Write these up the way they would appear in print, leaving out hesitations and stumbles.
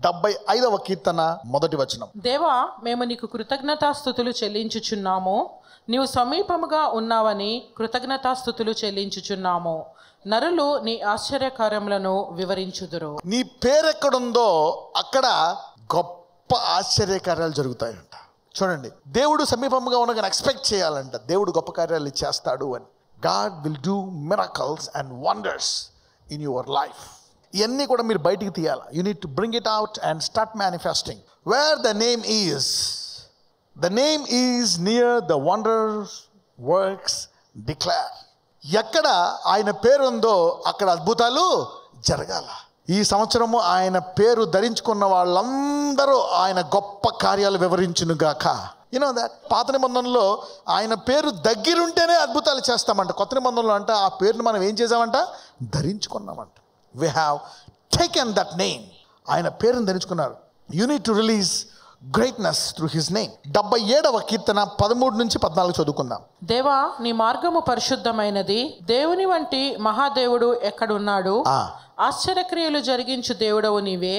75వ కీర్తన మొదటి వచనం. దేవా, మేము నీకు కృతజ్ఞతాస్తుతులు చెల్లించుచున్నాము. నీవు సమీపముగా ఉన్నావని కృతజ్ఞతాస్తుతులు చెల్లించుచున్నాము. నరులు నీ ఆశ్చర్యకార్యములను వివరించుదురు. నీ పేరెక్కడుందో అక్కడ గొప్ప ఆశ్చర్యకార్యాలు జరుగుతాయంట. చూడండి, దేవుడు సమీపంగా ఉండగానే ఎక్స్పెక్ట్ చేయాలంట దేవుడు గొప్ప కార్యాలు చేస్తాడు అని. God will do miracles and wonders in your life. ఇవన్నీ కూడా మీరు బయటికి తీయాలి. You need to bring it out and start manifesting. Wear the name is, the name is near the wonders works declare. ఎక్కడ ఆయన పేరు ఉందో అక్కడ అద్భుతాలు జరగాల. ఈ సంవత్సరము ఆయన పేరు ధరించుకున్న వాళ్ళందరూ ఆయన గొప్ప కార్యాలు వివరించునుగాక. యూనో దట్ పాత నిబంధనలో ఆయన పేరు దగ్గరుంటేనే అద్భుతాలు చేస్తామంట. కొత్త నిబంధనలో అంట ఆ పేరును మనం ఏం చేసామంట, ధరించుకున్నామంట. We have taken that name. ఆయన పేరును ధరించుకున్నారు. You need to release greatness through his name. 77వ కీర్తన 13 నుంచి 14 చదువుకుందాం. దేవా, నీ మార్గము పరిశుద్ధమైనది. దేవుని వంటి మహాదేవుడు ఎక్కడున్నాడు? ఆశ్చర్యక్రియలు జరిగించు దేవుడవు నీవే.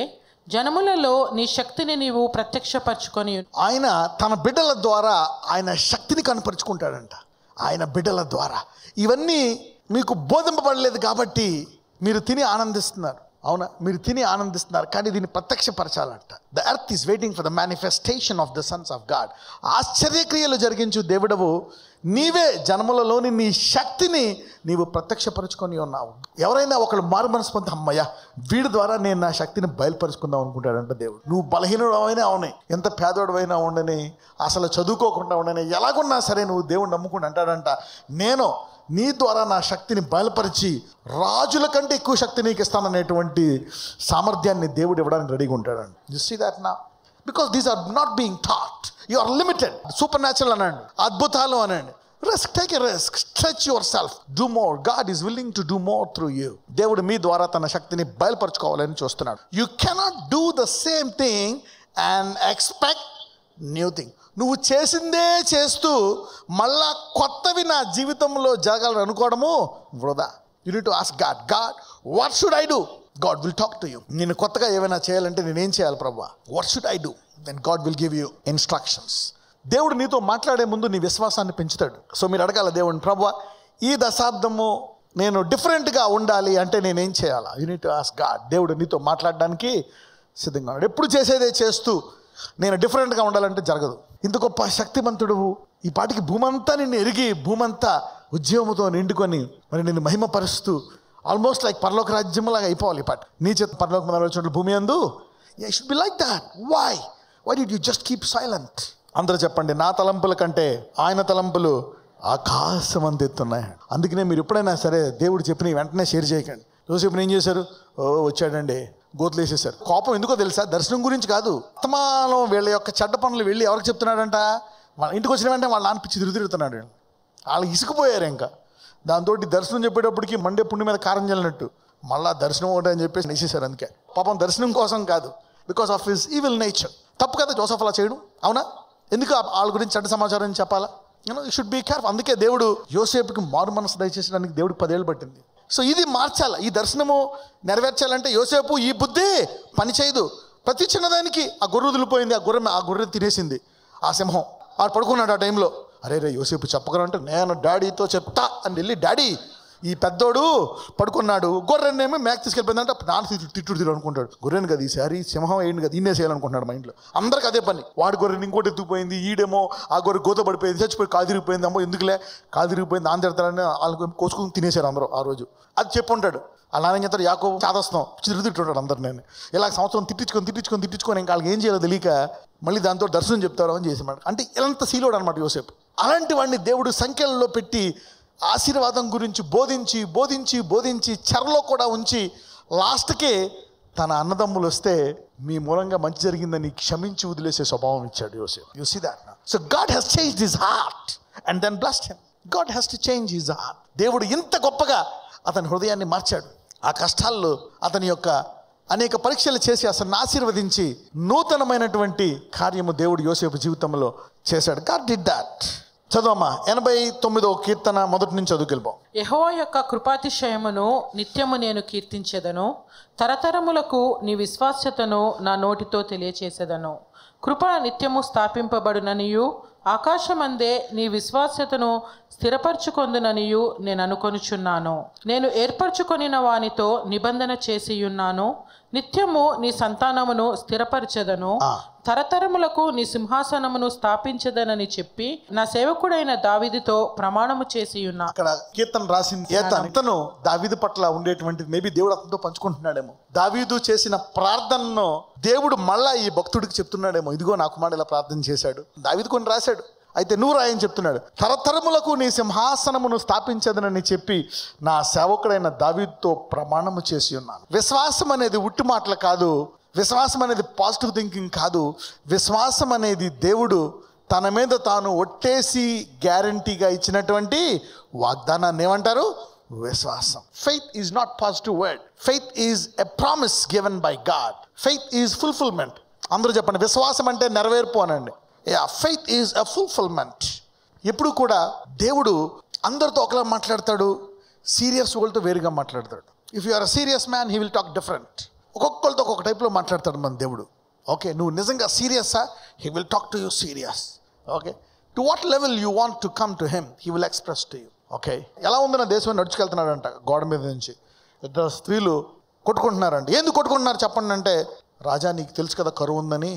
జనములలో నీ శక్తిని నీవు ప్రత్యక్షపరచుకొని. ఆయన తన బిడ్డల ద్వారా ఆయన శక్తిని కనపరుచుకుంటాడంట. ఆయన బిడ్డల ద్వారా ఇవన్నీ మీకు బోధింపబడలేదు కాబట్టి మీరు తిని ఆనందిస్తున్నారు. అవునా, మీరు తిని ఆనందిస్తున్నారు, కానీ దీన్ని ప్రత్యక్షపరచాలంట. The earth is waiting for the manifestation of the sons of God. ఆశ్చర్యక్రియలు జరిగించు దేవుడవు నీవే. జన్మలలోని నీ శక్తిని నీవు ప్రత్యక్షపరుచుకొని ఉన్నావు. ఎవరైనా ఒకళ్ళు మారు మనసు పొంది అమ్మయ్య వీడి ద్వారా నేను నా శక్తిని బయలుపరుచుకుందాం అనుకుంటాడంట దేవుడు. నువ్వు బలహీనుడవైనా అవునే, ఎంత పేదోడవైనా ఉండని, అసలు చదువుకోకుండా ఉండని, ఎలాగున్నా సరే నువ్వు దేవుడు నమ్ముకుని అంటాడంట, నేను నీ ద్వారా నా శక్తిని బయలుపరిచి రాజుల కంటే ఎక్కువ శక్తి నీకు ఇస్తాననేటువంటి సామర్థ్యాన్ని దేవుడు ఇవ్వడానికి రెడీగా ఉంటాడండి. యు సీ దట్ నా, because these are not being thought. You are limited. Supernatural అనండి, అద్భుతాలు అనండి. Risk, take a risk, stretch yourself, do more. God is willing to do more through you. దేవుడు మీ ద్వారా తన శక్తిని బయలుపరచుకోవాలని చూస్తున్నాడు. You cannot do the same thing and expect new thing. నువ్వు చేసిందే చేస్తూ మళ్ళా కొత్తవి నా జీవితంలో జరగాలని అనుకోవడము వృధా. You need to ask God, God what should I do? God will talk to you. నేను కొత్తగా ఏమైనా చేయాలంటే నేనేం చేయాలి ప్రభువా? What should I do? Then God will give you instructions. దేవుడు నీతో మాట్లాడే ముందు నీ విశ్వాసాన్ని పెంచుతాడు. సో మీరు అడగాల దేవుడిని, ప్రభువా ఈ దశాబ్దము నేను డిఫరెంట్గా ఉండాలి అంటే నేనేం చేయాలా? You need to ask God. దేవుడు నీతో మాట్లాడడానికి సిద్ధంగా ఉన్నాడు. ఎప్పుడు చేసేదే చేస్తూ నేను డిఫరెంట్గా ఉండాలంటే జరగదు. ఇంత గొప్ప శక్తిమంతుడు ఈ పాటికి భూమంతా నిన్ను ఎరిగి భూమంతా ఉద్యమంతో నిండుకొని మరి నిన్ను మహిమపరుస్తూ ఆల్మోస్ట్ లైక్ పరలోక రాజ్యంలాగా అయిపోవాలి ఈ పాట. నీ చేత పరలోక వచ్చినట్లు భూమి అందు. You should be like that. Why did you just keep silent? అందరూ చెప్పండి, నా తలంపుల కంటే ఆయన తలంపులు ఆకాశం అంత ఎత్తున్నాయి. అందుకనే మీరు ఎప్పుడైనా సరే దేవుడు చెప్పిన వెంటనే షేర్ చేయకండి. యోసేపుని ఏం చేశారు? వచ్చాడండి, గోతులు వేసేసారు. కోపం ఎందుకో తెలుసా? దర్శనం గురించి కాదు. వర్తమానం వీళ్ళ యొక్క చెడ్డ పనులు వెళ్ళి ఎవరికి చెప్తున్నాడంట? వాళ్ళ ఇంటికి వచ్చిన వెంటనే వాళ్ళ నాన్న పిచ్చి తిరుగుతున్నాడు. వాళ్ళు ఇసుకుపోయారు. ఇంకా దాంతో దర్శనం చెప్పేటప్పటికి మండే పుండి మీద కారం చల్లినట్టు మళ్ళా దర్శనం ఒకటి అని చెప్పేసి వేసేసారు. అందుకే పాపం దర్శనం కోసం కాదు, because of his evil nature. తప్పు కదా జోసెఫ్ అలా చేయడం, అవునా? ఎందుకు వాళ్ళ గురించి చెడ్డ సమాచారం చెప్పాలా? You should be careful. అందుకే దేవుడు యోసేపుకి మారు మనసు దయచేసడానికి దేవుడికి 10 ఏళ్ళు పట్టింది. సో ఇది మార్చాలి. ఈ దర్శనము నెరవేర్చాలంటే యోసేపు ఈ బుద్ధి పనిచేయదు. ప్రతి చిన్నదానికి ఆ గొర్రె వదిలిపోయింది, ఆ గొర్రె తినేసింది ఆ సింహం. ఆడు పడుకున్నాడు ఆ టైంలో. అరే యోసేపు చెప్పగలంటే నేను డాడీతో చెప్తా అని వెళ్ళి, డాడీ ఈ పెద్దోడు పడుకున్నాడు, గొర్రెనేమో మేక తీసుకెళ్ళిపోయిందంటే నాన్న తిట్టుడు అనుకుంటాడు. గొర్రెని కదా ఈసారి సింహం ఏంటి కదా ఇన్నే చేయాలనుకుంటున్నాడు మైండ్లో. అందరికి అదే పని. వాడి గొర్రెని ఇంకోటి ఎత్తుకుపోయింది, ఈడేమో ఆ గొర్రె గోత పడిపోయింది, చచ్చిపోయి కాదిరిగిపోయింది, అమ్మో ఎందుకులే కాదిరిగిపోయింది ఆంధ్రతారని వాళ్ళకి కోసుకుని తినేశారు అందరూ ఆ రోజు. అది చెప్పుంటాడు. అలా నాన్న చెప్తాడు, యాకోబు చాదస్తాం తిట్టుంటాడు అందరు. నేను ఇలా సంవత్సరం తిట్టించుకొని ఇంకా వాళ్ళకి ఏం చేయాలో తెలియక మళ్ళీ దాంతో దర్శనం చెప్తాడు అని చేసేమాట. అంటే ఇలాంత సీలోడు అనమాట యోసేపు. అలాంటి వాడిని దేవుడు సంఖ్యలలో పెట్టి ఆశీర్వాదం గురించి బోధించి చెరలో కూడా ఉంచి లాస్ట్కి తన అన్నదమ్ములు వస్తే మీ మూలంగా మంచి జరిగిందని క్షమించి వదిలేసే స్వభావం ఇచ్చాడు Yosepu. You see that. So God has changed his heart and then blessed him. God has to change his heart. దేవుడు ఇంత గొప్పగా అతని హృదయాన్ని మార్చాడు. ఆ కష్టాల్లో అతని యొక్క అనేక పరీక్షలు చేసి అతన్ని ఆశీర్వదించి నూతనమైనటువంటి కార్యము దేవుడు యోసేపు జీవితంలో చేశాడు. God did that. చదువమ్మా 89వ కీర్తన మొదటి నుంచి చదువుకెళ్ళిపోం. యెహోవా యొక్క కృపాతిశయమును నిత్యము నేను కీర్తించెదను, తరతరములకు నీ విశ్వాస్యతను నా నోటితో తెలియచేసేదను. కృప నిత్యము స్థాపింపబడుననియు, ఆకాశమందే నీ విశ్వాస్యతను స్థిరపరచుకొందుననియు నేను అనుకొనుచున్నాను. నేను ఏర్పరచుకొనిన వానితో నిబంధన చేసియున్నాను, నిత్యము నీ సంతానమును స్థిరపరచెదను, తరతరములకు నీ సింహాసనమును స్థాపించదనని చెప్పి నా సేవకుడైన దావీదుతో ప్రమాణము చేసియున్నా. అక్కడ కీర్తన రాసింది ఇతను దావీదు పట్ల ఉండేటువంటి మేబీ దేవుడు అతనితో పంచుకుంటున్నాడేమో. దావీదు చేసిన ప్రార్థనను దేవుడు మళ్ళా ఈ భక్తుడికి చెప్తున్నాడేమో, ఇదిగో నా కుమారుడు ఇలా ప్రార్థన చేశాడు. దావీదు కొన్ని రాశాడు, అయితే నువ్వు రాయని చెప్తున్నాడు. తరతరములకు నీ సింహాసనమును స్థాపించదనని చెప్పి నా సేవకుడైన దావీదుతో ప్రమాణము చేసి ఉన్నాను. విశ్వాసం అనేది ఉట్టి మాటలు కాదు, విశ్వాసం అనేది పాజిటివ్ థింకింగ్ కాదు. విశ్వాసం అనేది దేవుడు తన మీద తాను ఒట్టేసి గ్యారంటీగా ఇచ్చినటువంటి వాగ్దానాన్ని ఏమంటారు? విశ్వాసం. Faith is not positive word, faith is a promise given by God. Faith is fulfilment. అందరూ చెప్పండి, విశ్వాసం అంటే నెరవేర్పు అనండి. Faith is a fulfilment. ఎప్పుడు కూడా దేవుడు అందరితో ఒకలా మాట్లాడతాడు, సీరియస్ వాళ్ళతో వేరుగా మాట్లాడతాడు. If you are a serious man he will talk different. ఒక్కొక్కరితో ఒక్కొక్క టైప్లో మాట్లాడతాడు మన దేవుడు. ఓకే, నువ్వు నిజంగా సీరియస్సా, he will talk to you serious. Okay, to what level you want to come to him he will express to you. Okay, ఎలా ఉందన్న దేశం నడుచుకెళ్తున్నాడంట గోడ మీద నుంచి. ఇద్దరు స్త్రీలు కొట్టుకుంటున్నారంట. ఎందుకు కొట్టుకుంటున్నారు చెప్పండి అంటే, రాజా నీకు తెలుసు కదా కరువు ఉందని,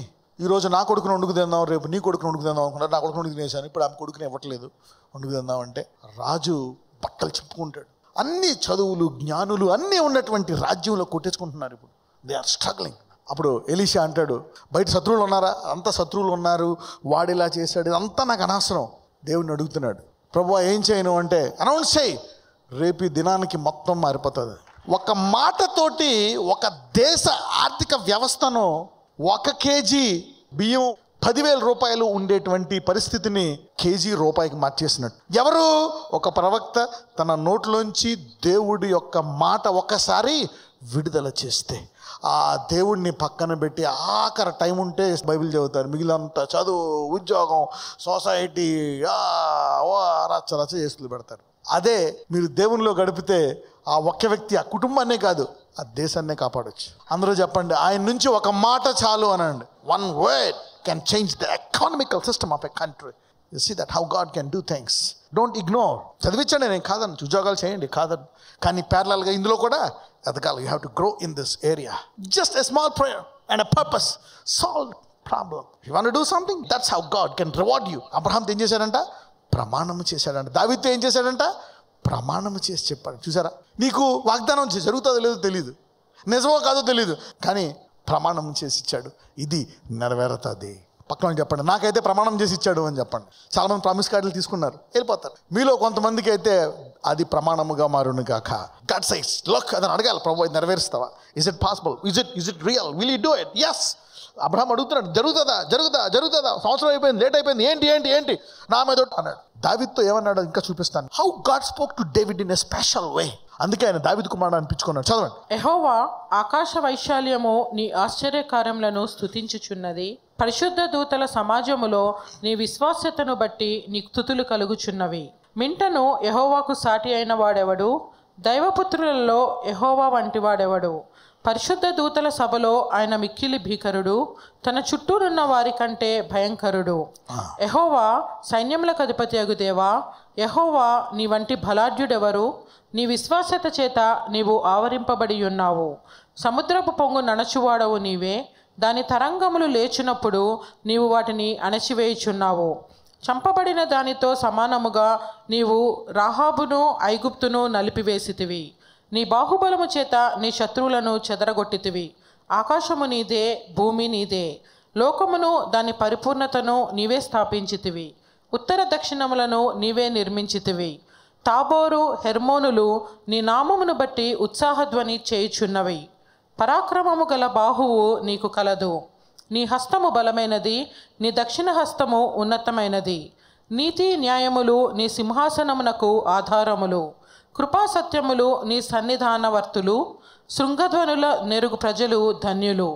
ఈరోజు నా కొడుకుని వండుకు తిందాం, రేపు నీ కొడుకుని వండుకు తిందాం అనుకున్నారు. నా కొడుకుని వండుకు తినేసాను, ఇప్పుడు ఆమె కొడుకుని ఇవ్వట్లేదు వండుకు తిందాం అంటే రాజు బట్టలు చెప్పుకుంటాడు. అన్ని చదువులు జ్ఞానులు అన్నీ ఉన్నటువంటి రాజ్యంలో కొట్టేసుకుంటున్నారు. ఇప్పుడు దే ఆర్ స్ట్రగ్లింగ్. అప్పుడు ఎలీషా అంటాడు, బయట శత్రువులు ఉన్నారా? అంత శత్రువులు ఉన్నారు, వాడు ఇలా చేశాడు, ఇదంతా నాకు అనవసరం. దేవుడిని అడుగుతున్నాడు, ప్రభువా ఏం చేయను అంటే, అనౌన్స్ చేయి, రేపు ఈ దినానికి మొత్తం మారిపోతుంది. ఒక మాటతోటి ఒక దేశ ఆర్థిక వ్యవస్థను 1 కేజీ బియ్యం 10,000 రూపాయలు ఉండేటువంటి పరిస్థితిని కేజీ రూపాయికి మార్చేసినట్టు. ఎవరు? ఒక ప్రవక్త తన నోట్లోంచి దేవుడి యొక్క మాట ఒకసారి విడుదల చేస్తే ఆ దేవుడిని పక్కన పెట్టి ఆఖరి టైం ఉంటే బైబిల్ చదువుతారు, మిగిలినంత చదువు, ఉద్యోగం, సొసైటీ రచ్చ చేసుకుని పెడతారు. అదే మీరు దేవునిలో గడిపితే ఆ ఒక్క వ్యక్తి ఆ కుటుంబాన్నే కాదు ఆ దేశాన్నే కాపాడొచ్చు. అందరూ చెప్పండి, ఆయన నుంచి ఒక మాట చాలు అనండి. 1 word can change the economical system of a country. You see that how God can do things. Don't ignore. చదివించండి, నేను కాదను, ఉద్యోగాలు చేయండి కాదను, కానీ ప్యారలల్గా ఇందులో కూడా ఎదగాలి. You have to grow in this area. Just a small prayer and a purpose solve problem. You want to do something, that's how God can reward you. Abraham ఏం చేశాడంట? ప్రమాణం చేశాడంట. దావీదు ఏం చేశాడంట? ప్రమాణం చేసి చెప్పాడు. చూసారా, నీకు వాగ్దానం జరుగుతుందో లేదో తెలియదు, నిజమో కాదో తెలియదు, కానీ ప్రమాణం చేసి ఇచ్చాడు, ఇది నెరవేరుతుంది. పక్కన చెప్పండి, నాకైతే ప్రమాణం చేసి ఇచ్చాడు అని చెప్పండి. చాలామంది ప్రామిస్ కార్డులు తీసుకున్నారు, వెళ్ళిపోతారు. మీలో కొంతమందికి అయితే అది ప్రమాణముగా మారును గాక. గాడ్ సైస్ లుక్, అదని అడగాలి, ప్రభు ఇది నెరవేరుస్తావా? Is it possible? Is it real? Will you do it? Yes. Abraham అడుగుతున్నాడు, జరుగుతుందా? సంవత్సరం అయిపోయింది, లేట్ అయిపోయింది, ఏంటి నా మీద అన్నాడు. దావీదుతో ఏమన్నాడు ఇంకా చూపిస్తాను. How God spoke to David in a special వే. అందుకే ఆయన దావీదు కుమారుడు అనిపించుకున్నాడు. చదవండి. యెహోవా ఆకాశ వైశాల్యము నీ ఆశ్చర్యకార్యములను స్తుతించుచున్నది, పరిశుద్ధ దూతల సమాజములో నీ విశ్వాస్యతను బట్టి నీకు స్తుతులు కలుగుచున్నవి. మింటను యెహోవాకు సాటి అయిన వాడెవడు? దైవపుత్రులలో యెహోవా వంటి వాడెవడు? పరిశుద్ధ దూతల సభలో ఆయన మిక్కిలి భీకరుడు, తన చుట్టూనున్న వారి కంటే భయంకరుడు. యెహోవా సైన్యములకు అధిపతి అగు దేవా, యెహోవా నీ వంటి బలాఢ్యుడెవరు? నీ విశ్వాసత చేత నీవు ఆవరింపబడి ఉన్నావు. సముద్రపు పొంగు నణచువాడవు నీవే, దాని తరంగములు లేచినప్పుడు నీవు వాటిని అణచివేయుచున్నావు. చంపబడిన దానితో సమానముగా నీవు రాహాబును ఐగుప్తును నలిపివేసితివి. నీ బాహుబలము చేత నీ శత్రువులను చెదరగొట్టితివి. ఆకాశము నీదే, భూమి నీదే, లోకమును దాని పరిపూర్ణతను నీవే స్థాపించితివి. ఉత్తర దక్షిణములను నీవే నిర్మించితివి. తాబోరు, హెర్మోనులు నీ నామమును బట్టి ఉత్సాహధ్వని చేయుచున్నవి. పరాక్రమము గల బాహువు నీకు కలదు. నీ హస్తము బలమైనది, నీ దక్షిణ హస్తము ఉన్నతమైనది. నీతి న్యాయములు నీ సింహాసనమునకు ఆధారములు. కృపాసత్యములు నీ సన్నిధానవర్తులు. శృంగధ్వనుల నెరుగు ప్రజలు ధన్యులు.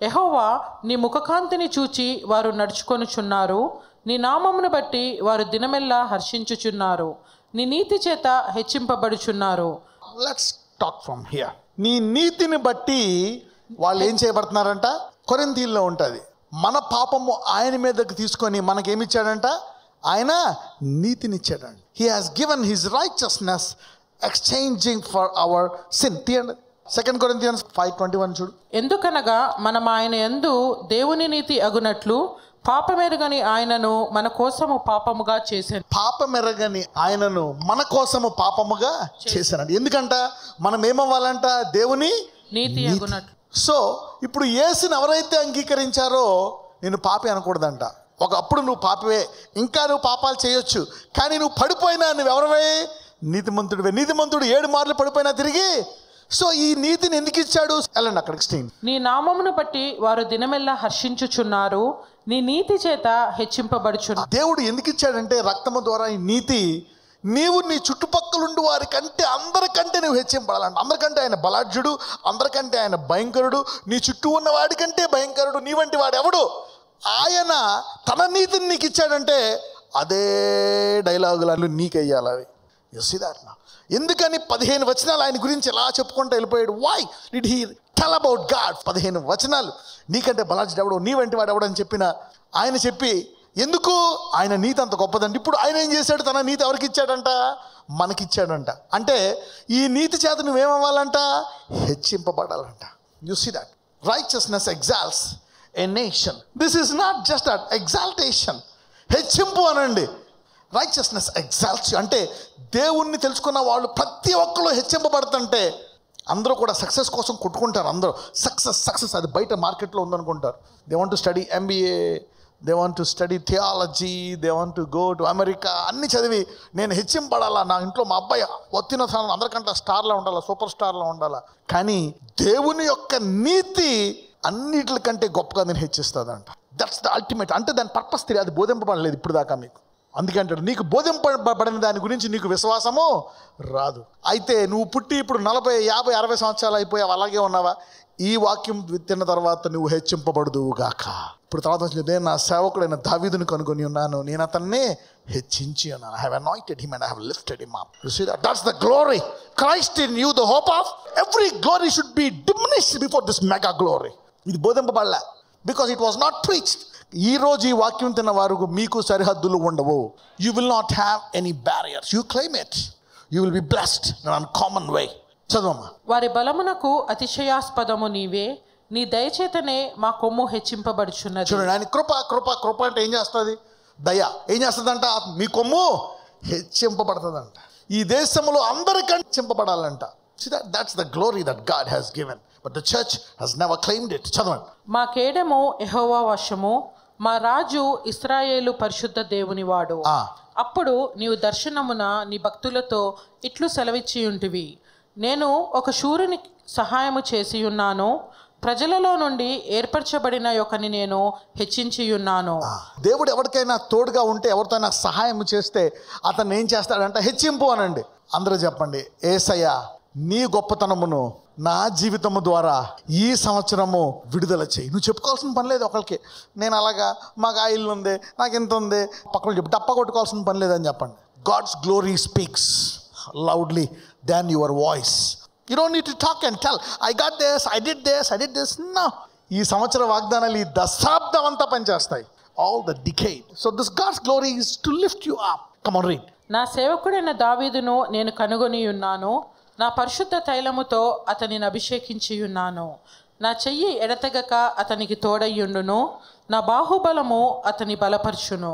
యెహోవా నీ ముఖకాంతిని చూచి వారు నడుచుకొనుచున్నారు. నీ నామమును బట్టి వారు దినమెల్లా హర్షించుచున్నారు, నీ నీతి చేత హెచ్చింపబడుచున్నారు. Let's talk from here. నీ నీతిని బట్టి వాళ్ళు ఏం చేయబడుతున్నారంట? కొరింథీల్లో ఉంటుంది, మన పాపము ఆయన మీదకి తీసుకొని మనకేమిచ్చాడంట? ఆయన నీతినిచ్చాడంట. He has given his righteousness exchanging for our sin. తీయండి 2 Corinthians 5:21 చూడు. ఎందుకనగా మనం ఆయన యందు దేవుని నీతి అగునట్లు పాపమెరగని ఆయనను మన కోసము పాపముగా చేశాను. పాపమెరగని ఆయనను మన కోసము పాపముగా చేశానంట. ఎందుకంట? మనం ఏమవ్వాలంట? దేవుని నీతి అగునట్లు. సో ఇప్పుడు యేసుని ఎవరైతే అంగీకరించారో నేను పాపి అనకూడదంట. ఒకప్పుడు నువ్వు పాపివే, ఇంకా నువ్వు పాపాలు చేయొచ్చు, కానీ నువ్వు పడిపోయినా నువ్వెవరివే? నీతిమంతుడివే. నీతిమంతుడు 7 మార్లు పడిపోయినా తిరిగి. సో ఈ నీతిని ఎందుకు ఇచ్చాడు? వెళ్ళండి అక్కడికి. స్క్రీన్. నీ నామమును బట్టి వారు దినమెల్లా హర్షించుచున్నారు, నీ నీతి చేత హెచ్చింపబడుచున్నారు. దేవుడు ఎందుకు ఇచ్చాడంటే రక్తము ద్వారా ఈ నీతి నీవు నీ చుట్టుపక్కలుండి వారికంటే అందరికంటే నువ్వు హెచ్చింపడాలంట. అందరికంటే ఆయన బలాఢ్యుడు, అందరికంటే ఆయన భయంకరుడు, నీ చుట్టూ ఉన్న వాడికంటే భయంకరుడు. నీ వంటి వాడు ఎవడు? ఆయన తన నీతిని నీకు ఇచ్చాడంటే అదే డైలాగులు నీకు అయ్యాలి అవి. యసిదాత్మ ఎందుకని 15 వచనాలు ఆయన గురించి ఎలా చెప్పుకుంటూ వెళ్ళిపోయాడు? Why did he tell about God? 15 వచనాలు నీకంటే బలాఢ్యుడు ఎవడో, నీ వంటి వాడు ఎవడని చెప్పిన ఆయన చెప్పి ఎందుకు? ఆయన నీతి అంత గొప్పదండి. ఇప్పుడు ఆయన ఏం చేశాడు? తన నీతి ఎవరికి ఇచ్చాడంట? మనకిచ్చాడంట. అంటే ఈ నీతి చేత నువ్వేమవ్వాలంట? హెచ్చింపబడాలంట. You see that righteousness exalts a nation. This is not just a exaltation. హెచ్చింపు అనండి. రైచియస్నెస్ ఎగ్జాల్ట్స్ అంటే దేవుణ్ణి తెలుసుకున్న వాళ్ళు ప్రతి ఒక్కరు హెచ్చింపబడుతుంటే అందరూ కూడా సక్సెస్ కోసం కొట్టుకుంటారు. అందరూ సక్సెస్ అది బయట మార్కెట్లో ఉందనుకుంటారు. They want to study MBA, they want to study theology, they want to go to America. అన్ని చదివి నేను హెచ్చింపడాలా, నా ఇంట్లో మా అబ్బాయి వచ్చిన స్థానం అందరికంటే స్టార్లా ఉండాలా, సూపర్ స్టార్లా ఉండాలా. కానీ దేవుని యొక్క నీతి అన్నిటికంటే గొప్పగా నేను హెచ్చిస్తుందంట. That's the ultimate. అంటే దాని పర్పస్ తెలియదు, అది బోధింపబడలేదు ఇప్పుడు దాకా మీకు. అందుకే అంటాడు నీకు బోధింపబడిన దాని గురించి నీకు విశ్వాసము రాదు. అయితే నువ్వు పుట్టి ఇప్పుడు 40, 50, 60 సంవత్సరాలు అయిపోయావు, అలాగే ఉన్నావా? ఈ వాక్యం తిన్న తర్వాత నువ్వు హెచ్చింపబడుదువుగాక. ఇప్పుడు తర్వాత నేను నా సేవకుడైన దావీదుని కనుగొని ఉన్నాను, నేను అతన్ని హెచ్చించి ఉన్నాను. I have anointed him and I have lifted him up. You see that? That's the glory. Christ in you, the hope of every glory should be diminished before this mega glory. ఇది బోధింపబడలే, because it was not preached. ఈ రోజు ఈ వాక్యం తిన్న వారు మీకు సరిహద్దులు ఉండవు. You will not have any barriers. You claim it. You will be blessed in uncommon way. చదవమ్మా. వారి బలమునకు అతిశయాస్పదము నీవే, నీ దయచేతనే మా కొమ్ము హెచ్చింపబడుచున్నది. చూడండి, ఆయన కృప అంటే ఏం చేస్తుంది? దయ ఏం చేస్తుందంట? మీ కొమ్ము హెచ్చింపబడుతుందంట. ఈ దేశంలో అందరికంటే హెచ్చింపబడాలంట. That's the glory that God has given, but the church has never claimed it. చదవండి. మా కేడము యెహోవా వశము, మా రాజు ఇశ్రాయేలు పరిశుద్ధ దేవునివాడు. అప్పుడు నీవు దర్శనమున నీ భక్తులతో ఇట్లు సెలవిచ్చి ఉంటివి, నేను ఒక శూరుని సహాయము చేసి ఉన్నాను, ప్రజలలో నుండి ఏర్పరచబడిన యొక్కని నేను హెచ్చించి ఉన్నాను. దేవుడు ఎవరికైనా తోడుగా ఉంటే, ఎవరితోనైనా సహాయం చేస్తే అతను ఏం చేస్తాడంటే హెచ్చింపు అనండి. అందరూ చెప్పండి, యేసయ్య నీ గొప్పతనమును నా జీవితము ద్వారా ఈ సంవత్సరము విడుదల చేయి. నువ్వు చెప్పుకోవాల్సిన పని లేదు ఒకరికి, నేను అలాగా మాకు ఆ ఇల్లు ఉంది, నాకు ఇంత ఉంది, పక్కన చెప్పి డప్ప కొట్టుకోవాల్సిన పని లేదని చెప్పండి. God's glory speaks loudly than your voice. You don't need to talk and tell I got this, I did this. No, ఈ సంవత్సర వాగ్దానాలు ఈ దశాబ్దం అంతా పనిచేస్తాయి. All the decade. So this God's glory is to lift you up. Come on read. నా సేవకుడైన దావీదును నేను కనుగొని ఉన్నాను, నా పరిశుద్ధ తైలముతో అతనిని అభిషేకించి ఉన్నాను, నా చెయ్యి ఎడతెగక అతనికి తోడయ్యుండును, నా బాహుబలము అతని బలపరచును,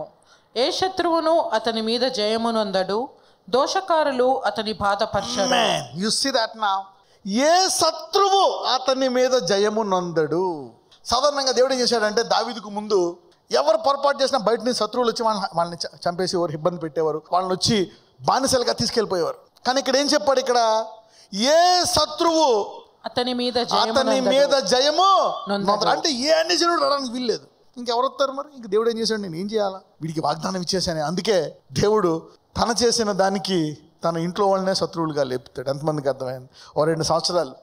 ఏ శత్రువును అతని మీద జయమునందడు, దోషకారులు అతని బాధపరచరు. You see that now. ఏ శత్రువు అతని మీద జయమునందడు. సాధారణంగా దేవుడు ఏం చేశాడంటే దావీదుకు ముందు ఎవరు పొరపాటు చేసినా బయట నుంచి శత్రువులు వచ్చి వాళ్ళని చంపేసేవారు, ఇబ్బంది పెట్టేవారు, వాళ్ళని వచ్చి బానిసలుగా తీసుకెళ్ళిపోయేవారు. కానీ ఇక్కడ ఏం చెప్పాడు? ఇక్కడ ఏ శత్రువు అతని మీద జయము అంటే ఏ అన్యజనుడు రావడానికి వీల్లేదు. ఇంకెవరు వస్తారు మరి? ఇంక దేవుడు ఏం చేశాడు? నేను ఏం చేయాలా? వీడికి వాగ్దానం ఇచ్చేసాను. అందుకే దేవుడు తన చేసిన దానికి తన ఇంట్లో వాళ్ళనే శత్రువులుగా లేపుతాడు. ఎంతమందికి అర్థమైంది? 2 సంవత్సరాలు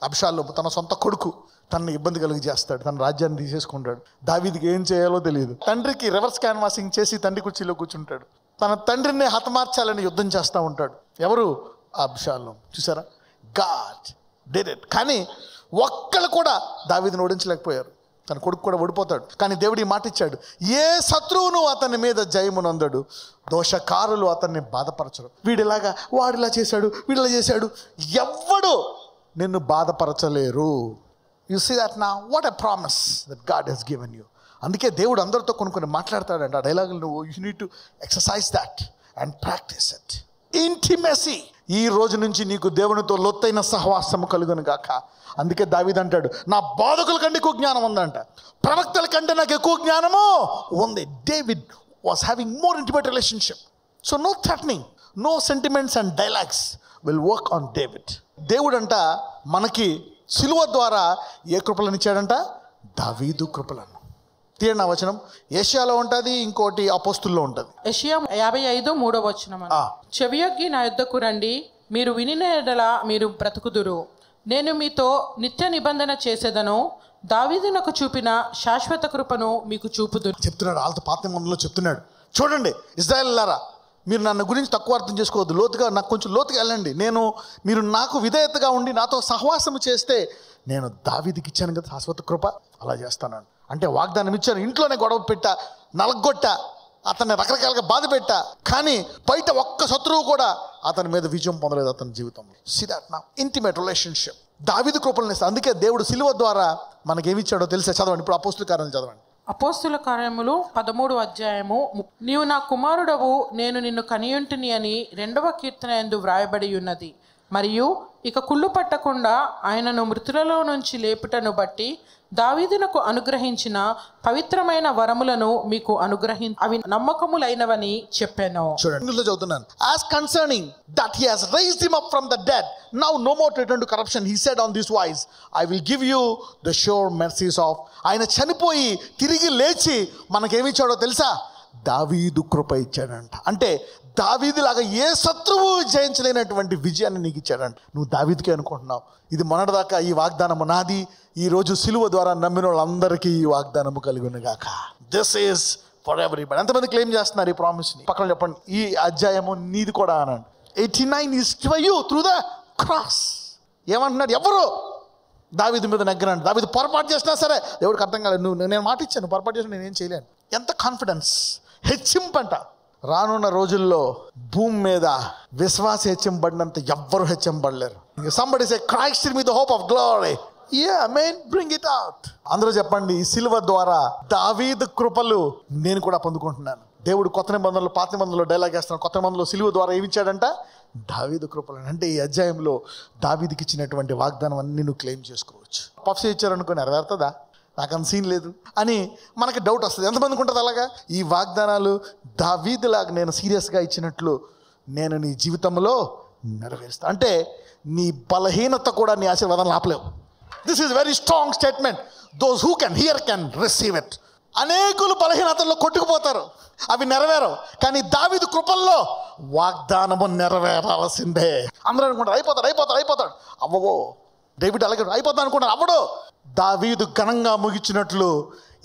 అభిషాల్లో తన సొంత కొడుకు తనని ఇబ్బంది కలిగి చేస్తాడు, తన రాజ్యాన్ని తీసేసుకుంటాడు. దావీదుకి ఏం చేయాలో తెలియదు. తండ్రికి రివర్స్ క్యాన్వాసింగ్ చేసి తండ్రి కుర్చీలో కూర్చుంటాడు. తన తండ్రిని హతమార్చాలని యుద్ధం చేస్తూ ఉంటాడు. ఎవరు? అబ్షాలోం. చూసారా? God did it. కానీ ఒక్కళ్ళు కూడా దావీదుని ఓడించలేకపోయారు. తన కొడుకు కూడా ఓడిపోతాడు. కానీ దేవుడు ఈ మాట ఇచ్చాడు, ఏ శత్రువును అతని మీద జయమునందడు, దోషకారులు అతన్ని బాధపరచరు. వీడిలాగా వాడిలా చేశాడు, వీడిలా చేశాడు, ఎవ్వడు నిన్ను బాధపరచలేరు. యు సీ దట్ నా what a promise that God has given you. అందుకే దేవుడు అందరితో కొన్ని మాట్లాడతాడంట. ఆ డైలాగులు నువ్వు you need to exercise that and practice it. Intimacy. ఈ రోజు నుంచి నీకు దేవునితో లోతైన సహవాసము కలుగును గాక. అందుకే దావీదు అంటాడు, నా బోధకుల కంటే ఎక్కువ జ్ఞానం ఉందంట, ప్రవక్తల కంటే నాకు ఎక్కువ జ్ఞానము ఉంది. David was having more intimate relationship. So no threatening, no sentiments and dialogues will work on David. దేవుడు అంట మనకి సిలువ ద్వారా ఏ కృపలను ఇచ్చాడంట? దావీదు కృపలను. తీయన వచనం యెషయాలో ఉంటుంది, ఇంకోటి అపోస్తుల్లో ఉంటుంది. యెషయా 55:3 చెవియొగ్గి నా యొద్దకు రండి, మీరు వినిన యెడల మీరు బ్రతుకుదురు, నేను మీతో నిత్య నిబంధన చేసేదను, దావీదునకు చూపిన శాశ్వత కృపను మీకు చూపుదును చెప్తున్నాడు. వాళ్ళతో పాత నిబంధనలో చెప్తున్నాడు, చూడండి ఇశ్రాయేలులారా, మీరు నన్ను గురించి తక్కువ అర్థం చేసుకోవద్దు, లోతుగా నాకు కొంచెం లోతుగా వెళ్ళండి. మీరు నాకు విధేయతగా ఉండి నాతో సహవాసము చేస్తే నేను దావీదుకి ఇచ్చాను కదా శాశ్వత కృప, అలా చేస్తాను. అంటే వాగ్దానం ఇచ్చాను. ఇంట్లోనే గొడవ పెట్టా, నలగొట్టా, అతన్ని రకరకాలుగా బాధ పెట్టా, కానీ బయట ఒక్క శత్రువు కూడా అతని మీద విజయం పొందలేదు అతని జీవితంలో. See that now intimate relationship. Daveedu కృపలను ఇస్తాడు. అందుకే దేవుడు సిలువ ద్వారా మనకేమిచ్చాడో తెలిసే. చదవండి ఇప్పుడు అపోస్తుల కార్యాలు చదవండి. అపోస్తుల కార్యములు 13 నీవు నా కుమారుడవు, నేను నిన్ను కనియుంటిని అని 2వ కీర్తన యందు వ్రాయబడి ఉన్నది. మరియు ఇక కుళ్ళు పట్టకుండా ఆయనను మృతులలో నుంచి లేపుటను బట్టి దావీదునకు అనుగ్రహించిన పవిత్రమైన వరములను మీకు అవి నమ్మకములైనవని చెప్పాను. చూడండి చదువుతున్నాను. As concerning that he has raised him up from the dead, now no more to return to corruption, he said on this wise, I will give you the sure mercies of. ఆయన చనిపోయి తిరిగి లేచి మనకేమిచ్చాడో తెలుసా? దావీదు కృప ఇచ్చాడంట. అంటే దావీదులాగా ఏ శత్రువు జయించలేనటువంటి విజయాన్ని నీకు ఇచ్చాడంట. నువ్వు దావీదుకే అనుకుంటున్నావు. ఇది మొన్నటిదాకా ఈ వాగ్దానము నాది, ఈ రోజు సిలువ ద్వారా నమ్మిన వాళ్ళందరికీ ఈ వాగ్దానము కలుగునుగాక. This is for everybody. ఎంతమంది క్లెయిమ్ చేస్తున్నారు ఈ ప్రామిస్ని? పక్కన చెప్పండి, ఈ అధ్యాయము నీది కూడా అనండి. 89 is for you through the cross. ఏమంటున్నాడు? ఎవరు దావీదు మీద నెగ్గరండి. దావీదు పొరపాటు చేసినా సరే దేవుడికి అర్థం కాలేదు. నేను మాట ఇచ్చాను, పొరపాటు చేసిన నేనేం చేయలేను. ఎంత కాన్ఫిడెన్స్, హెచ్చింపంట. రానున్న రోజుల్లో భూమి మీద విశ్వాస హెచ్చింపడినంత ఎవ్వరు హెచ్చింపడలేరు. Somebody say Christ in me the hope of glory. Yeah, amen. Bring it out. అందరూ చెప్పండి, ఈ సిలువ ద్వారా దావీదు కృపలు నేను కూడా పొందుకుంటున్నాను. దేవుడు కొత్త నిబంధనలో పాత నిబంధనలో డైలాగ్ వేస్తున్నాడు. కొత్త నిబంధనలో సిలువ ద్వారా ఏమి ఇచ్చాడంట? దావీదు కృపలు. అంటే ఈ అధ్యాయంలో దావీదుకి ఇచ్చినటువంటి వాగ్దానం అన్ని నువ్వు క్లెయిమ్ చేసుకోవచ్చు. పఫ్స్ ఇచ్చారనుకో నెరవేరుతుందా? నాకు అంత సీన్ లేదు అని మనకి డౌట్ వస్తుంది. ఎంతమందికి ఉంటుంది అలాగా? ఈ వాగ్దానాలు దావీదులాగా నేను సీరియస్గా ఇచ్చినట్లు నేను నీ జీవితంలో నెరవేరుస్తాను. అంటే నీ బలహీనత కూడా నీ ఆశీర్వాదాన్ని ఆపలేవు. This is very strong statement. Those who can hear can receive it. అనేకులు బలహీనతల్లో కొట్టుకుపోతారు, అవి నెరవేరవు. కానీ దావీదు కృపల్లో వాగ్దానము నెరవేరాల్సిందే. అందరూ అనుకుంటారు అయిపోతాడు. అవ్వవో. డేవిడ్ అలాగే అయిపోతాడు అనుకుంటారు, అవ్వడు. దావీదు ఘనంగా ముగించినట్లు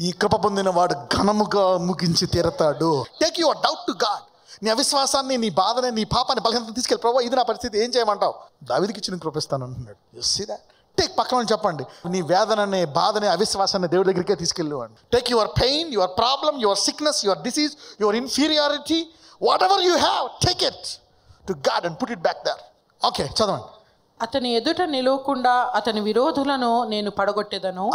ఈ కృప పొందిన వాడు ఘనముగా ముగించి తీరతాడు. Take your doubt to God. నీ అవిశ్వాసాన్ని, నీ బాధని, నీ పాపాన్ని, బలహీనతను తీసుకెళ్ళి, ప్రభు ఇది నా పరిస్థితి, ఏం చేయమంటావు? దావీదుకి ఇచ్చిన కృపిస్తాను అంటున్నాడు. You see that? టేక్ పక్కన చెప్పండి, నీ వేదనని, బాధని, అవిశ్వాసాన్ని దేవుడి దగ్గరికే తీసుకెళ్ళు అండి. Take your pain, your problem, your sickness, your disease, your inferiority, whatever you have, take it to God and put it back there. Okay, చదవండి. అతని ఎదుట నిలవకుండా అతని విరోధులను నేను పడగొట్టేదను,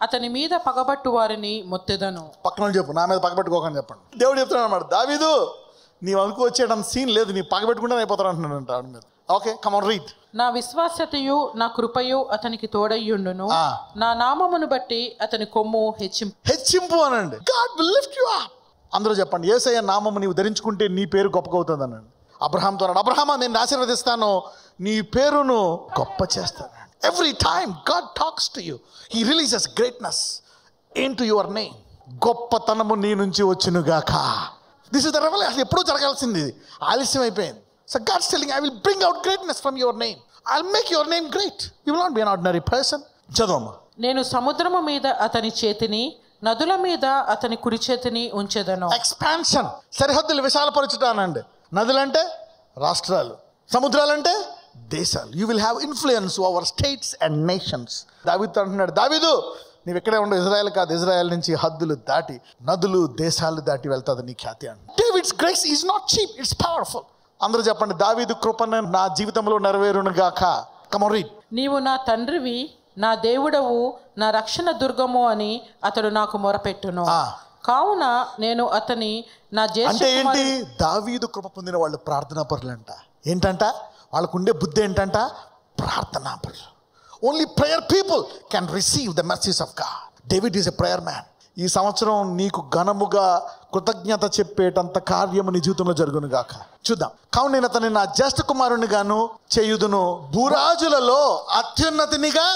అతని మీద పగబట్టు వారిని మొత్తెదను. పక్కన చెప్పు, నా మీద పగబెట్టుకోకని చెప్పండి. దేవుడు చెప్తున్నాడు అన్నమాట, దావీదు నీవు అనుకు వచ్చేయడం సీన్ లేదు, నీ పగబెట్టుకుంటే అయిపోతాడు అంటున్నాడు ఆవిడ మీద. Okay, come on read. నా విశ్వాసతయు నా కృపయు అతనికి తోడయ్యుండును, నా నామమును బట్టి అతని కొమ్ము హెచ్చింపు అనండి. God will lift you up. అందరూ చెప్పండి, యేసయ్య నామము నీవు ధరించుకుంటే నీ పేరు గొప్పగా అవుతుంది అనండి. అబ్రహాంతో అన్నాడు, అబ్రహామా నేను ఆశీర్వదిస్తాను, నీ పేరును గొప్ప చేస్తాను. Every time God talks to you, he releases greatness into your name. గొప్పతనము నీ నుంచి వచ్చునుగాక. This is the revolution. ఎప్పుడూ జరగాల్సింది, ఆలస్యం అయిపోయింది. So God's telling, I will bring out greatness from your name. I'll make your name great. You will not be an ordinary person. చదవమ్మా. నేను సముద్రము మీద అతని చేతిని, నదుల మీద అతని కుడి చేతిని ఉంచెదను. ఎక్స్పాన్షన్, సరిహద్దులు విశాలపరచుతానండి. నదులంటే రాష్ట్రాలు, సముద్రాలంటే దేశాలు. You will have influence over states and nations. దావీదు అంటున్నాడు, దావీదు నీవు ఇక్కడే ఉండవు, ఇజ్రాయెల్ కాదు, ఇజ్రాయెల్ నుంచి హద్దులు దాటి నదులు దేశాలు దాటి వెళ్తుంది నీ ఖ్యాతి అని. David's grace is not cheap, it's powerful. అందరూ చెప్పండి, దావీదు కృపను నా జీవితంలో నెరవేరును గాక. Come on read. నీవు నా తండ్రివి, నా దేవుడవు, నా రక్షణ దుర్గము అని అతడు నాకు మొరపెట్టును. కావున నేను అతని నా అంటే ఏంటి? దావీదు కృప పొందిన వాళ్ళు ప్రార్థనా పరులంట. ఏంటంట? వాళ్ళకు ఉండే బుద్ధి ఏంటంట? ప్రార్థనా పరులు. Only prayer people can receive the mercies of God. David is a prayer man. ఈ సంవత్సరం నీకు ఘనముగా కృతజ్ఞత చెప్పేటంత కార్యము నీ జీవితంలో జరుగును గాక. చూద్దాం. కావున నేను అతని నా జ్యేష్ఠ కుమారుని గాను చేయుదును, భూరాజులలో అత్యున్నతినిగా.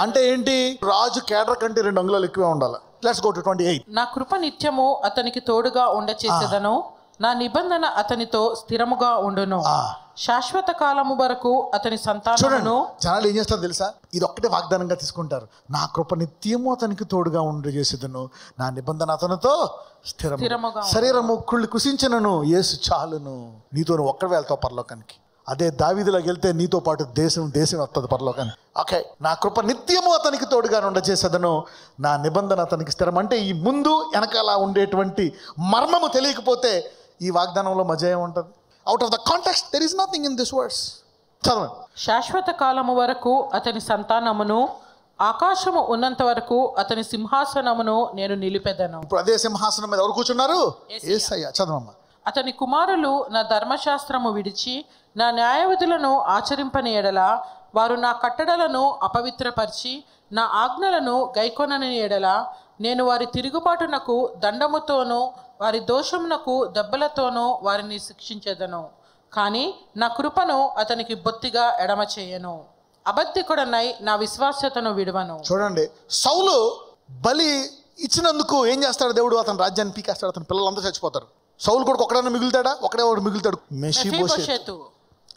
అంటే ఏంటి? రాజు కేడర్ కంటే 2 అంగుళాలు ఎక్కువే ఉండాలి. Let's go to 28. నా కృప నిత్యము అతనికి తోడుగా ఉండచేసేదను, నా నిబంధన అతనితో స్థిరముగా ఉండును, శాశ్వత కాలము వరకు అతని సంతానమును. జనాలు ఏం చేస్తారు తెలుసా? ఇది ఒక్కటే వాగ్దానంగా తీసుకుంటారు. నా కృప నిత్యము అతనికి తోడుగా ఉండజేసేదను, నా నిబంధన అతనితో స్థిరముగా. శరీరము కుళ్ళు కుసించినను యేసు చాలును. నీతో నువ్వు ఒక్కడే వెళ్తావు పరలోకానికి. అదే దావీదులోకి వెళ్తే నీతో పాటు దేశం వస్తుంది పరలోకానికి. ఓకే, నా కృప నిత్యము అతనికి తోడుగా ఉండజేసేదను, నా నిబంధన అతనికి స్థిరం. అంటే ఈ ముందు వెనకాల ఉండేటువంటి మర్మము తెలియకపోతే ఈ వాగ్దానంలో మజా ఏముంటుంది? Out of the context there is nothing in this words. చదవండి. శాశ్వత కాలము వరకు అతని సంతానమును, ఆకాశము ఉన్నంత వరకు అతని సింహాసనమును నేను నిలిపెదను. ఇప్పుడు అదే సింహాసనం మీద ఎవరు కూర్చున్నారు? యేసయ్య. చదవమ్మా. అతని కుమారులు నా ధర్మశాస్త్రము విడిచి నా న్యాయవిధులను ఆచరింపని ఎడల, వారు నా కట్టడలను అపవిత్రపరిచి నా ఆజ్ఞలను గైకొనని ఎడల, నేను వారి తిరుగుబాటునకు దండముతోనూ వారి దోషమునకు దెబ్బలతోనూ వారిని శిక్షించెదను. కానీ నా కృపను అతనికి బొత్తిగా ఎడమ చేయను, అబద్ధికుడనై నా విశ్వాస్యతను విడువను. చూడండి, సౌలు బలి ఇచ్చినందుకు ఏం చేస్తాడు దేవుడు? అతని రాజ్యాన్ని పీకేస్తాడు, అతని పిల్లలందరూ చచ్చిపోతారు. సౌలు కొడుకు ఒకడన్నా మిగులుతాడా? ఒకడే వాడు మిగులుతాడు, మెఫీబోషెతు.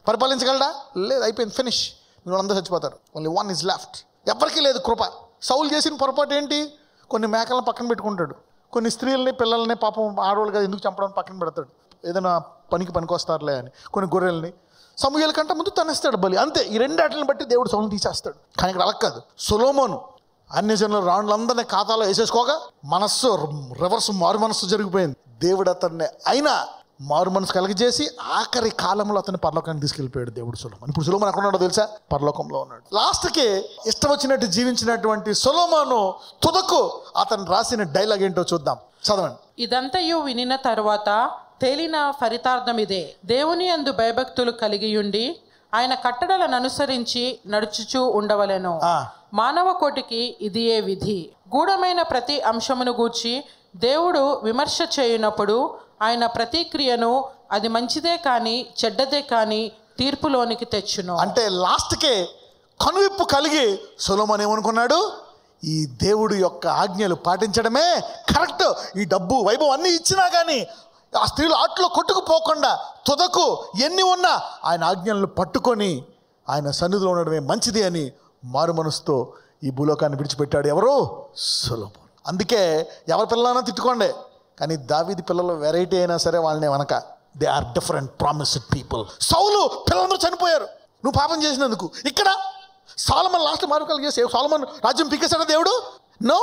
పరిపాలించగలడా? లేదు, అయిపోయింది, ఫినిష్. వీళ్ళందరూ చచ్చిపోతారు. Only one is left. ఎవరికి లేదు కృప. సౌలు చేసిన పొరపాటు ఏంటి? కొన్ని మేకలను పక్కన పెట్టుకుంటాడు, కొన్ని స్త్రీలని పిల్లల్ని పాపం ఆడవాళ్ళుగా ఎందుకు చంపడం పక్కన పెడతాడు, ఏదైనా పనికొస్తారులే అని. కొన్ని గొర్రెల్ని సమూయేలు కంటే ముందు తనేస్తాడు బలి. అంతే. ఈ 2 ఆటలను బట్టి దేవుడు సౌలుని తీసేస్తాడు. కానీ ఇక్కడ అలా కాదు. సొలొమోను అన్యజనుల రాణులందరినీ ఖాతాలో వేసేసుకోగా మనస్సు రివర్స్ మారు మనస్సు జరిగిపోయింది. దేవుడు అతన్ని అయినా మారు మనసు కలిగజేసి ఆఖరి కాలంలో అతన్ని పరలోకానికి తీసుకెళ్ళిపోయాడు దేవుడు సొలొమోను. ఇప్పుడు సొలొమోను ఎక్కడ ఉన్నాడో తెలుసా? పరలోకంలో ఉన్నాడు. లాస్ట్కి ఇష్టం వచ్చినట్టు జీవించినటువంటి సొలొమోను తుదకు అతను రాసిన డైలాగ్ ఏంటో చూద్దాం. చదవండి. ఇదంతయు వినిన తరువాత తేలిన ఫలితార్థం ఇదే: దేవుని యందు భయభక్తులు కలిగియుండి ఆయన కట్టడలను అనుసరించి నడుచుచూ ఉండవలెను. మానవ కోటికి ఇదియే విధి. గూఢమైన ప్రతి అంశమును గూర్చి దేవుడు విమర్శ చేయునప్పుడు ఆయన ప్రతిక్రియను అది మంచిదే కానీ చెడ్డదే కానీ తీర్పులోనికి తెచ్చును. అంటే లాస్ట్కే కనువిప్పు కలిగి సొలొమోను ఏమనుకున్నాడు? ఈ దేవుడు యొక్క ఆజ్ఞలు పాటించడమే కరెక్ట్. ఈ డబ్బు వైభవం అన్నీ ఇచ్చినా కానీ ఆ స్త్రీలు ఆటలో కొట్టుకుపోకుండా తుదకు ఎన్ని ఉన్నా ఆయన ఆజ్ఞలను పట్టుకొని ఆయన సన్నిధిలో ఉండడమే మంచిది అని మారు మనసుతో ఈ భూలోకాన్ని విడిచిపెట్టాడు. ఎవరు? సొలొమోను. అందుకే ఎవరి పిల్లలైనా తిట్టుకోండి, కానీ దావీదు పిల్లలు వెరైటీ అయినా సరే వాళ్ళని వెనక they are different promised people. సౌలు పిల్లలందరూ చనిపోయారు నువ్వు పాపం చేసినందుకు. ఇక్కడ సొలొమోను లాస్ట్ మార్పులు చేసి సొలొమోను రాజ్యం పీకేశాడా దేవుడు? నో.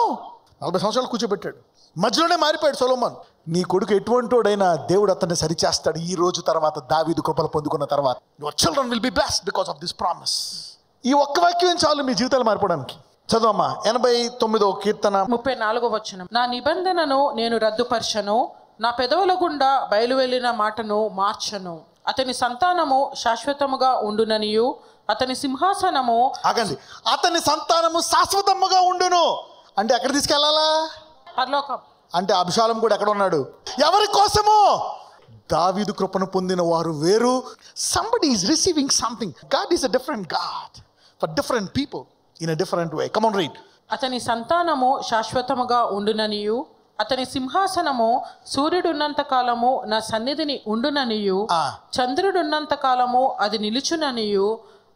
40 సంవత్సరాలు కూర్చోబెట్టాడు. మధ్యలోనే మారిపోయాడు సొలొమోను. నీ కొడుకు ఎటువంటోడైనా దేవుడు అతన్ని సరిచేస్తాడు. ఈ రోజు తర్వాత దావీదు కృపలు పొందుకున్న తర్వాత your children will be blessed because of this promise. ఈ ఒక్క వాక్యం చాలు మీ జీవితాలు మారిపోవడానికి. చదవమ్మా. 89వ కీర్తన 34వ వచనం. నా నిబంధనను నేను రద్దుపరచను, నా పెదవుల గుండా బయలువెళ్ళిన మాటను మార్చను. అతని సంతానము శాశ్వతముగా ఉండుననియు అతని సింహాసనము. ఆగండి. అతని సంతానము శాశ్వతముగా ఉండును అంటే ఎక్కడ తీసుకెళ్లాలా? పరలోకం. అంటే అబ్షాలోము కూడా ఎక్కడ ఉన్నాడు? ఎవరి కోసము? దావీదు కృపను పొందిన వారు వేరు. Somebody is receiving something. God is a different God for different people in a different way. Come on read. అతని సంతానము శాశ్వతముగా ఉండుననియు అతని సింహాసనము సూర్యుడున్నంత కాలము నా సన్నిధిని ఉండుననియు చంద్రుడున్నంత కాలము అది నిలుచుననియు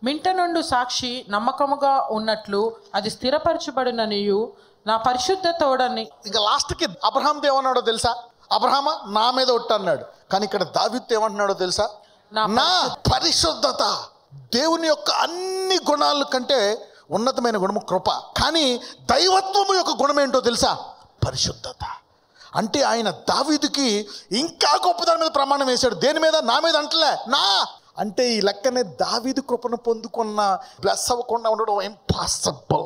మింట నుండి సాక్షి నమ్మకముగా ఉన్నట్లు అది స్థిరపరచబడిననియు నా పరిశుద్ధ తోడని. ఇంకా లాస్ట్కి అబ్రహాంతో ఏమన్నాడో తెలుసా? అబ్రహామా నా మీద ఒట్టు అన్నాడు. కానీ ఇక్కడ దావీదుతో ఏమంటున్నాడో తెలుసా? నా పరిశుద్ధత. దేవుని యొక్క అన్ని గుణాల కంటే ఉన్నతమైన గుణము కృప. కానీ దైవత్వము యొక్క గుణం ఏంటో తెలుసా? పరిశుద్ధత. అంటే ఆయన దావీదుకి ఇంకా గొప్పదాని మీద ప్రమాణం వేశాడు. దేని మీద? నా మీద అంటలే, నా అంటే ఈ లెక్కనే దావీదు కృపను పొందుకున్న బ్లెస్ అవ్వకుండా ఉండడం impossible.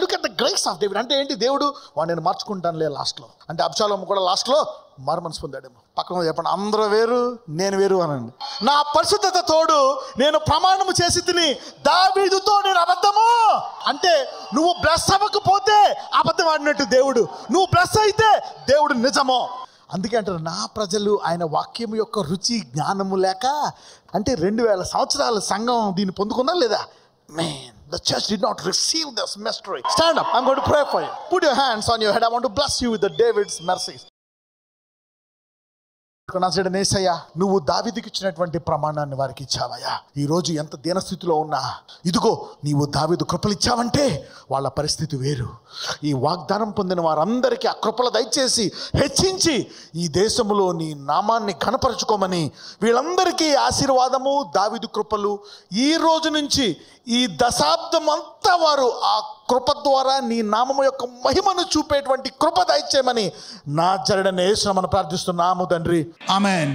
Look at the grace of David. అంటే ఏంటి? దేవుడు వాడు నేను మార్చుకుంటానులే లాస్ట్లో. అంటే అబ్షాలోము కూడా లాస్ట్లో మారుమనసు పొందాడేమో. పక్కన చెప్పండి, అందరూ వేరు నేను వేరు అనండి. నా పరిశుద్ధత తోడు నేను ప్రమాణము చేసి తిని దావీదుతో నేను అబద్ధము. అంటే నువ్వు బ్లెస్ అవ్వకపోతే అబద్ధం ఆడినట్టు దేవుడు, నువ్వు బ్లెస్ అయితే దేవుడు నిజమో. అందుకే అంటారు నా ప్రజలు ఆయన వాక్యం యొక్క రుచి జ్ఞానము లేక. అంటే 2000 సంవత్సరాల సంఘం దీన్ని పొందుకుందా లేదా? Man, the church did not receive this mystery. Stand up. I'm going to pray for you. Put your hands on your head. I want to bless you with the David's mercies. నేసయ్యా, నువ్వు దావీదుకి ఇచ్చినటువంటి ప్రమాణాన్ని వారికి ఇచ్చావయ్యా. ఈరోజు ఎంత దీనస్థితిలో ఉన్నా ఇదిగో నీవు దావీదు కృపలు ఇచ్చావంటే వాళ్ళ పరిస్థితి వేరు. ఈ వాగ్దానం పొందిన వారందరికీ ఆ కృపలు దయచేసి హెచ్చించి ఈ దేశంలో నీ నామాన్ని ఘనపరచుకోమని వీళ్ళందరికీ ఆశీర్వాదము దావీదు కృపలు ఈ రోజు నుంచి ఈ దశాబ్దం అంతా వారు ఆ కృప ద్వారా నీ నామము యొక్క మహిమను చూపేటువంటి కృప దయచేయమని నా జరడనే యేసు నామమున ప్రార్థిస్తున్నాము తండ్రి. ఆమేన్.